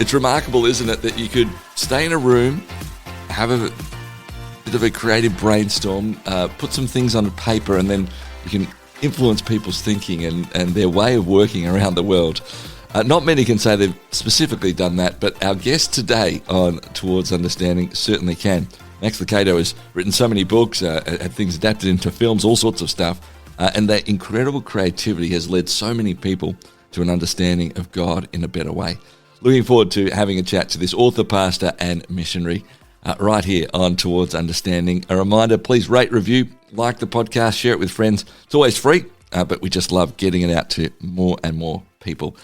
It's remarkable, isn't it, that you could stay in a room, have a bit of a creative brainstorm, put some things on paper, and then you can influence people's thinking and their way of working around the world. Not many can say they've specifically done that, but our guest today on Towards Understanding certainly can. Max Lucado has written so many books, had things adapted into films, all sorts of stuff, and that incredible creativity has led so many people to an understanding of God in a better way. Looking forward to having a chat to this author, pastor, and missionary right here on Towards Understanding. A reminder, please rate, review, like the podcast, share it with friends. It's always free, but we just love getting it out to more and more people.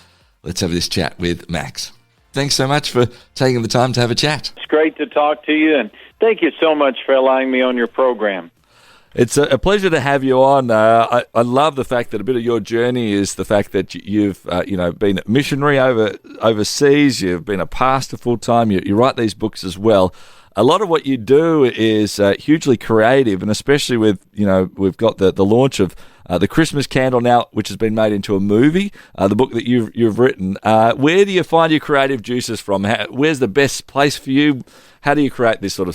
Let's have this chat with Max. Thanks so much for taking the time to have a chat. It's great to talk to you, and thank you so much for allowing me on your program. It's a pleasure to have you on. I love the fact that a bit of your journey is the fact that you've been a missionary overseas. You've been a pastor full time. You write these books as well. A lot of what you do is hugely creative, and especially with we've got the launch of the Christmas Candle now, which has been made into a movie. The book that you've written. Where do you find your creative juices from? Where's the best place for you? How do you create these sort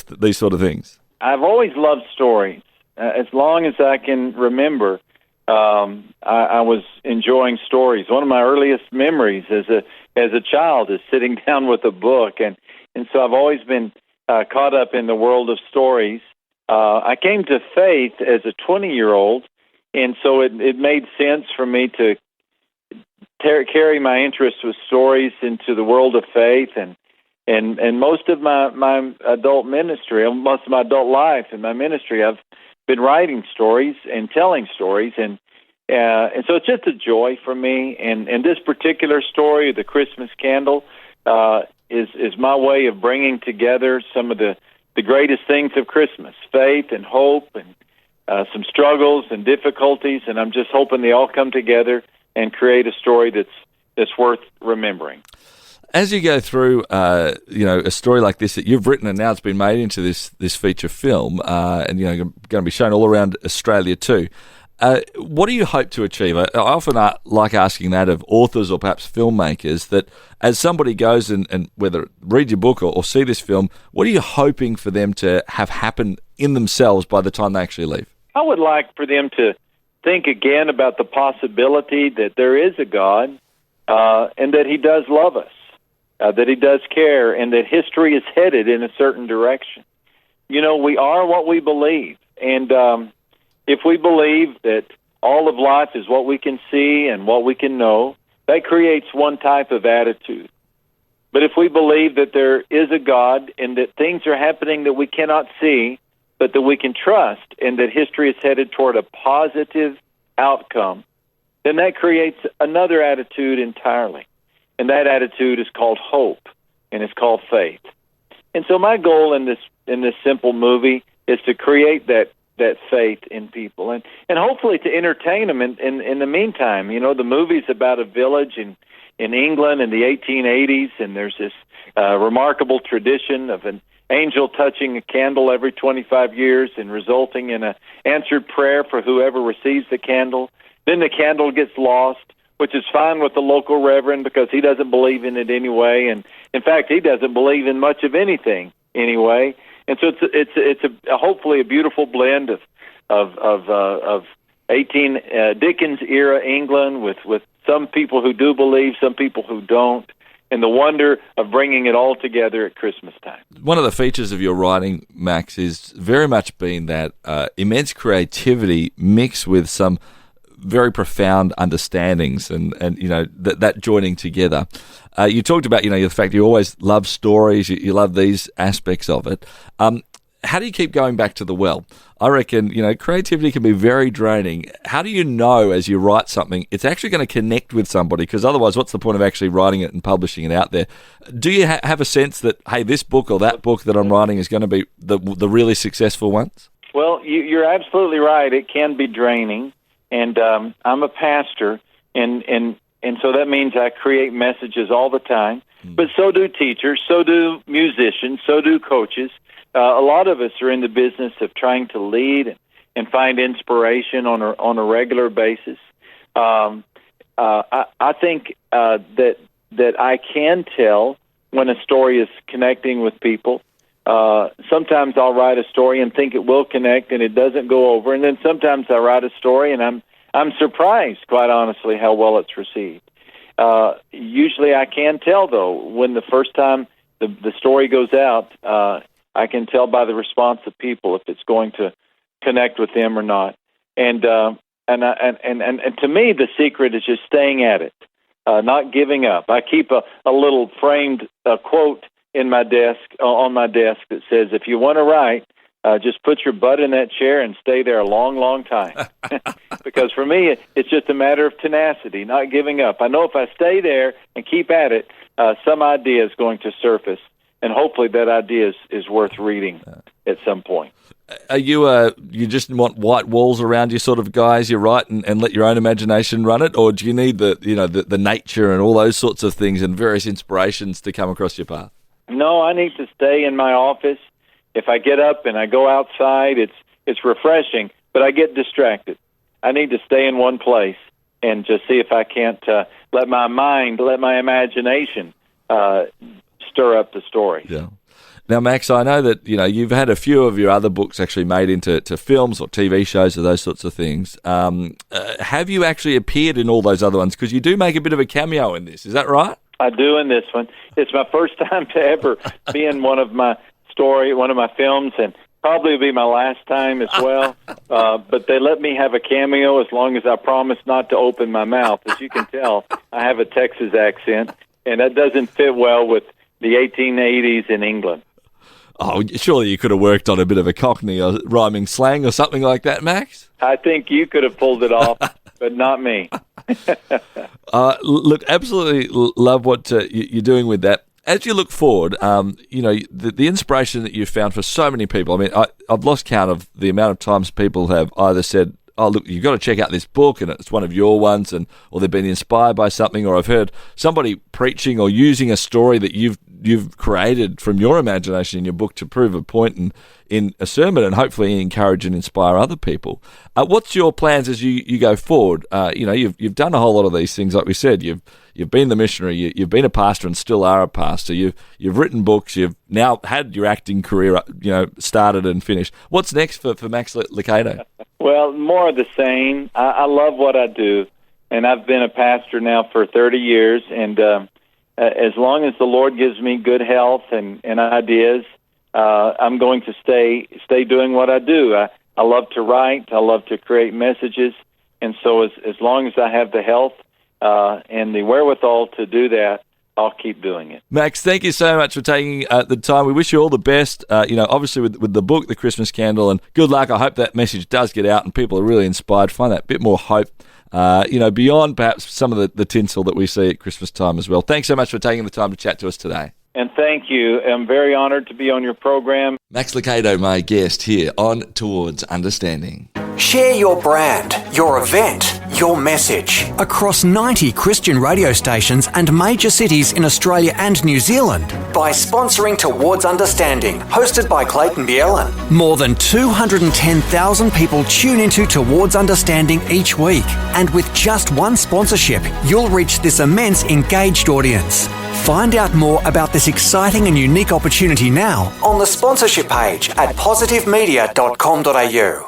of things? I've always loved stories. As long as I can remember, I was enjoying stories. One of my earliest memories as a child is sitting down with a book, and so I've always been caught up in the world of stories. I came to faith as a 20-year-old, and so it made sense for me to carry my interest with stories into the world of faith, and most of my adult ministry, most of my adult life and my ministry, I've been writing stories and telling stories, and so it's just a joy for me. And this particular story, the Christmas Candle, is my way of bringing together some of the greatest things of Christmas: faith and hope, and some struggles and difficulties. And I'm just hoping they all come together and create a story that's worth remembering. As you go through, a story like this that you've written and now it's been made into this feature film, and going to be shown all around Australia too. What do you hope to achieve? I often like asking that of authors or perhaps filmmakers, that as somebody goes and whether read your book or see this film, what are you hoping for them to have happen in themselves by the time they actually leave? I would like for them to think again about the possibility that there is a God, and that He does love us. That He does care, and that history is headed in a certain direction. We are what we believe, and if we believe that all of life is what we can see and what we can know, that creates one type of attitude. But if we believe that there is a God and that things are happening that we cannot see, but that we can trust, and that history is headed toward a positive outcome, then that creates another attitude entirely. And that attitude is called hope, and it's called faith. And so my goal in this simple movie is to create that faith in people, and hopefully to entertain them in the meantime. The movie's about a village in England in the 1880s, and there's this remarkable tradition of an angel touching a candle every 25 years and resulting in an answered prayer for whoever receives the candle. Then the candle gets lost, which is fine with the local reverend because he doesn't believe in it anyway, and in fact, he doesn't believe in much of anything anyway. And so it's hopefully a beautiful blend of 18 Dickens era England with some people who do believe, some people who don't, and the wonder of bringing it all together at Christmas time. One of the features of your writing, Max, is very much been that immense creativity mixed with some very profound understandings and that joining together. You talked about, the fact you always love stories, you love these aspects of it. How do you keep going back to the well? I reckon, creativity can be very draining. How do you know as you write something, it's actually going to connect with somebody? Because otherwise, what's the point of actually writing it and publishing it out there? Do you have a sense that, hey, this book or that book that I'm writing is going to be the really successful ones? Well, you're absolutely right. It can be draining. And I'm a pastor, and so that means I create messages all the time. But so do teachers, so do musicians, so do coaches. A lot of us are in the business of trying to lead and find inspiration on a regular basis. I think that I can tell when a story is connecting with people. Sometimes I'll write a story and think it will connect, and it doesn't go over. And then sometimes I write a story, and I'm surprised, quite honestly, how well it's received. Usually I can tell, though, when the first time the story goes out, I can tell by the response of people if it's going to connect with them or not. And to me, the secret is just staying at it, not giving up. I keep a little framed quote in my desk, on my desk, that says, if you want to write, just put your butt in that chair and stay there a long, long time. Because for me, it's just a matter of tenacity, not giving up. I know if I stay there and keep at it, some idea is going to surface, and hopefully that idea is worth reading at some point. Are you just want white walls around you sort of guys, you write and let your own imagination run it, or do you need the nature and all those sorts of things and various inspirations to come across your path? No, I need to stay in my office. If I get up and I go outside, it's refreshing, but I get distracted. I need to stay in one place and just see if I can't let my imagination stir up the story. Yeah. Now, Max, I know that you've had a few of your other books actually made into films or TV shows or those sorts of things. Have you actually appeared in all those other ones? Because you do make a bit of a cameo in this. Is that right? I do in this one. It's my first time to ever be in one of my films, and probably will be my last time as well. But they let me have a cameo as long as I promise not to open my mouth. As you can tell, I have a Texas accent, and that doesn't fit well with the 1880s in England. Oh, surely you could have worked on a bit of a Cockney or rhyming slang or something like that, Max? I think you could have pulled it off, but not me. Look, absolutely love what you're doing with that. As you look forward, the inspiration that you've found for so many people, I mean, I've lost count of the amount of times people have either said, oh, look, you've got to check out this book, and it's one of your ones, or they've been inspired by something, or I've heard somebody preaching or using a story that you've created from your imagination in your book to prove a point in a sermon and hopefully encourage and inspire other people. What's your plans as you go forward? You've done a whole lot of these things, like we said. You've been the missionary, you've been a pastor and still are a pastor. You've written books. You've now had your acting career, started and finished. What's next for Max Lucado? Well, more of the same. I love what I do, and I've been a pastor now for 30 years, and as long as the Lord gives me good health and ideas, I'm going to stay doing what I do. I love to write. I love to create messages, and so as long as I have the health and the wherewithal to do that, I'll keep doing it. Max, thank you so much for taking the time. We wish you all the best, obviously with the book, The Christmas Candle, and good luck. I hope that message does get out and people are really inspired, find that bit more hope, beyond perhaps some of the tinsel that we see at Christmas time as well. Thanks so much for taking the time to chat to us today. And thank you. I'm very honored to be on your program. Max Lucado, my guest here on Towards Understanding. Share your brand, your event, your message across 90 Christian radio stations and major cities in Australia and New Zealand by sponsoring Towards Understanding, hosted by Clayton Bielan. More than 210,000 people tune into Towards Understanding each week, and with just one sponsorship, you'll reach this immense engaged audience. Find out more about this exciting and unique opportunity now on the sponsorship page at positivemedia.com.au.